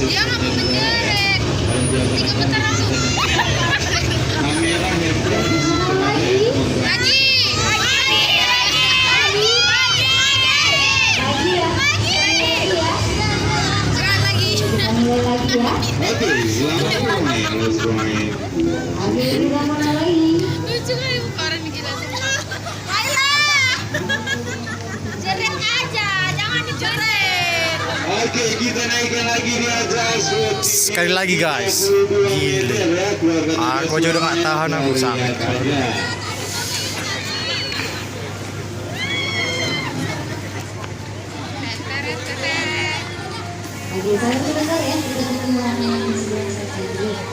Dia nggak mau menjerit. 3 putaran tuh. Lagi. Oke, selamat mulai halo semuanya. Lucu kali muka orang dijelasin. Ayolah. Jerit aja, jangan dicoret. Oke, kita naikkan lagi di atas. Sekali lagi guys, gile. Aku aja udah gak tahan aku sakit. Oke, saya sebentar ya, kita ketemu lagi di sebelah saya.